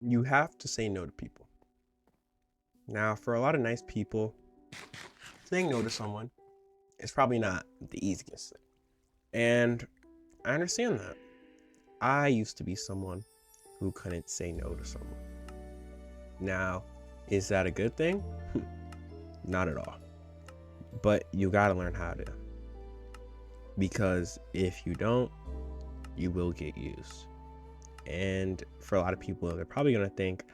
You have to say no to people. Now, for a lot of nice people, saying no to someone is probably not the easiest thing. And I understand that. I used to be someone who couldn't say no to someone. Now, is that a good thing? Not at all. But you gotta learn how to. Because if you don't, you will get used. And for a lot of people, they're probably gonna think,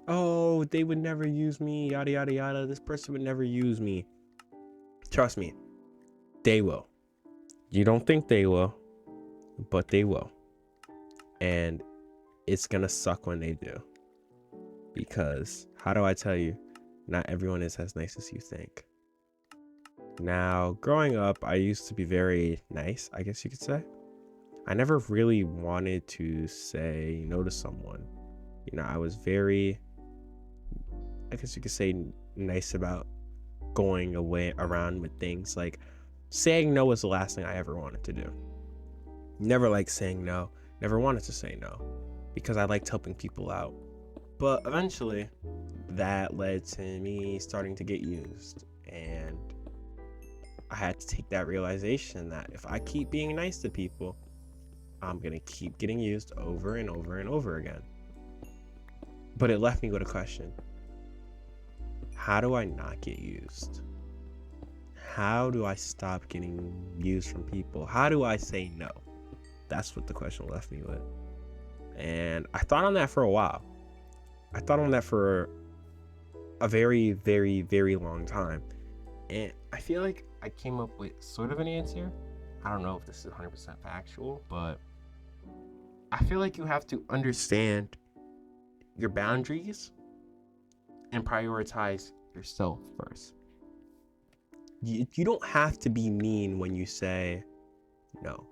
oh, they would never use me, yada, yada, yada. This person would never use me. Trust me, they will. You don't think they will, but they will. And it's gonna suck when they do. Because, how do I tell you, not everyone is as nice as you think. Now, growing up, I used to be very nice, I guess you could say. I never really wanted to say no to someone. I was very, I guess you could say, nice about going away around with things. Like, saying no was the last thing I ever wanted to do. Never liked saying no, never wanted to say no, because I liked helping people out. But eventually, that led to me starting to get used. And I had to take that realization that if I keep being nice to people, I'm going to keep getting used over and over and over again. But it left me with a question. How do I not get used? How do I stop getting used from people? How do I say no? That's what the question left me with. And I thought on that for a while. I thought on that for a very, very, very long time. And I feel like I came up with sort of an answer. I don't know if this is 100% factual, but I feel like you have to understand your boundaries and prioritize yourself first. You don't have to be mean when you say no.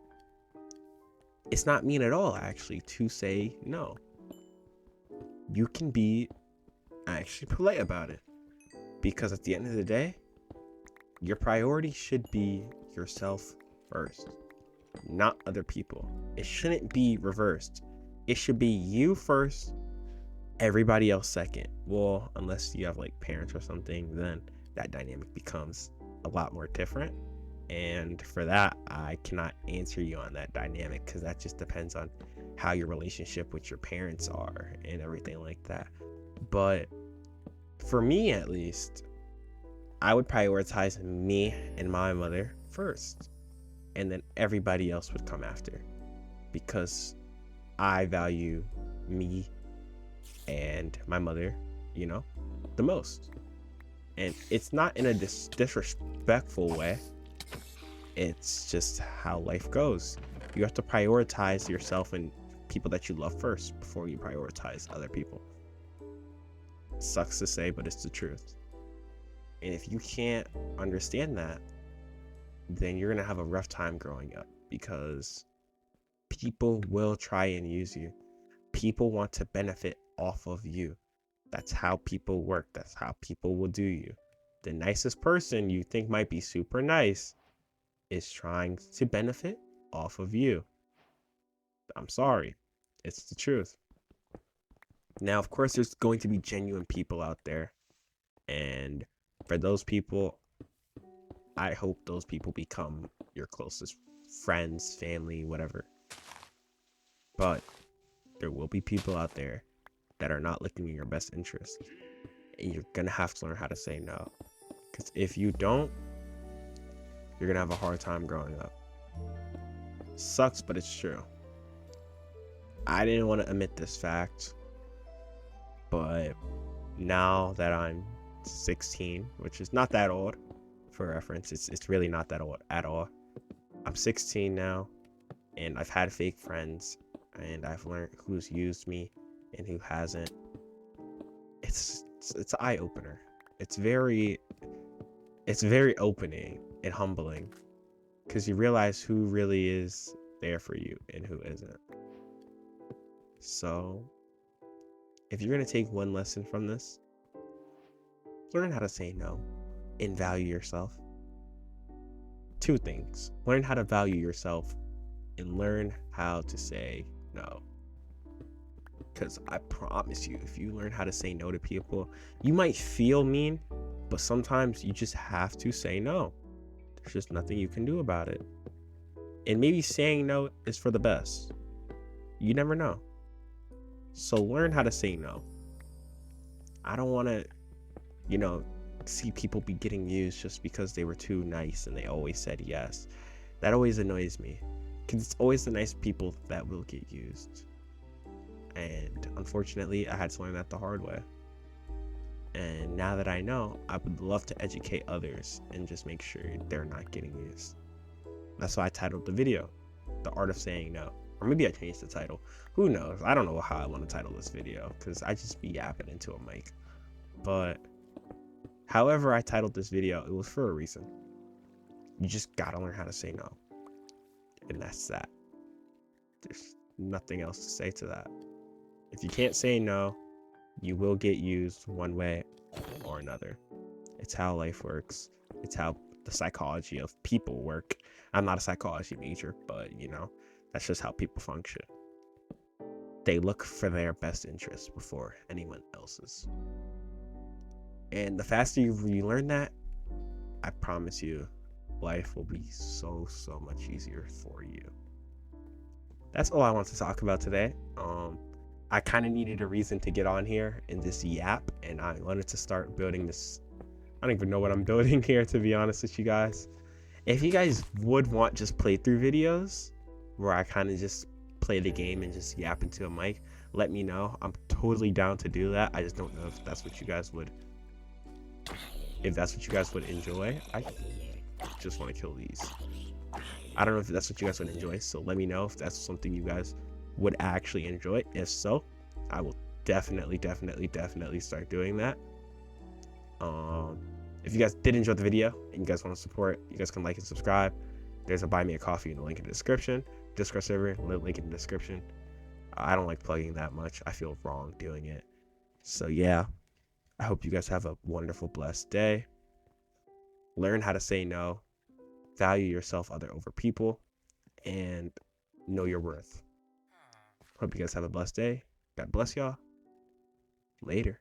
It's not mean at all, actually, to say no. You can be actually polite about it. Because at the end of the day, your priority should be yourself first, not other people. It shouldn't be reversed. It should be you first, everybody else second. Well, unless you have like parents or something, then that dynamic becomes a lot more different. And for that, I cannot answer you on that dynamic because that just depends on how your relationship with your parents are and everything like that. But for me, at least, I would prioritize me and my mother first, and then everybody else would come after, because I value me and my mother, the most. And it's not in a disrespectful way. It's just how life goes. You have to prioritize yourself and people that you love first before you prioritize other people. Sucks to say, but it's the truth. And if you can't understand that, then you're going to have a rough time growing up, because people will try and use you. People want to benefit off of you. That's how people work. That's how people will do you. The nicest person you think might be super nice is trying to benefit off of you. I'm sorry. It's the truth. Now, of course, there's going to be genuine people out there. And for those people, I hope those people become your closest friends, family, whatever. But there will be people out there that are not looking in your best interest. And you're going to have to learn how to say no. Because if you don't, you're going to have a hard time growing up. Sucks, but it's true. I didn't want to admit this fact, but now that I'm 16, which is not that old, for reference, it's really not that old at all. I'm 16 now, and I've had fake friends, and I've learned who's used me and who hasn't. It's an eye opener. It's very opening and humbling, because you realize who really is there for you and who isn't. So, if you're gonna take one lesson from this, learn how to say no and value yourself. Two things: learn how to value yourself and learn how to say no. Because I promise you, if you learn how to say no to people, you might feel mean, but sometimes you just have to say no. There's just nothing you can do about it. And maybe saying no is for the best. You never know. So learn how to say no. I don't want to, see people be getting used just because they were too nice and they always said yes. That always annoys me. Because it's always the nice people that will get used. And unfortunately, I had to learn that the hard way. And now that I know, I would love to educate others and just make sure they're not getting used. That's why I titled the video, The Art of Saying No. Or maybe I changed the title. Who knows? I don't know how I want to title this video because I just be yapping into a mic. But however I titled this video, it was for a reason. You just gotta learn how to say no. And that's that. There's nothing else to say to that. If you can't say no, you will get used one way or another. It's how life works. It's how the psychology of people work. I'm not a psychology major, but that's just how people function. They look for their best interests before anyone else's. And the faster you learn that, I promise you, life will be so much easier for you. That's all I want to talk about today. I kind of needed a reason to get on here and just yap, and I wanted to start building this. I don't even know what I'm building here, to be honest with you guys. If you guys would want just playthrough videos where I kind of just play the game and just yap into a mic, let me know. I'm totally down to do that. I just don't know if that's what you guys would enjoy. I just want to kill these. I don't know if that's what you guys would enjoy, so let me know if that's something you guys would actually enjoy. If so, I will definitely start doing that. If you guys did enjoy the video and you guys want to support, you guys can like and subscribe. There's a buy me a coffee in the link in the description. Discord server, link in the description. I don't like plugging that much. I feel wrong doing it. So yeah, I hope you guys have a wonderful, blessed day. Learn how to say no. Value yourself over people, and know your worth. Hope you guys have a blessed day. God bless y'all. Later.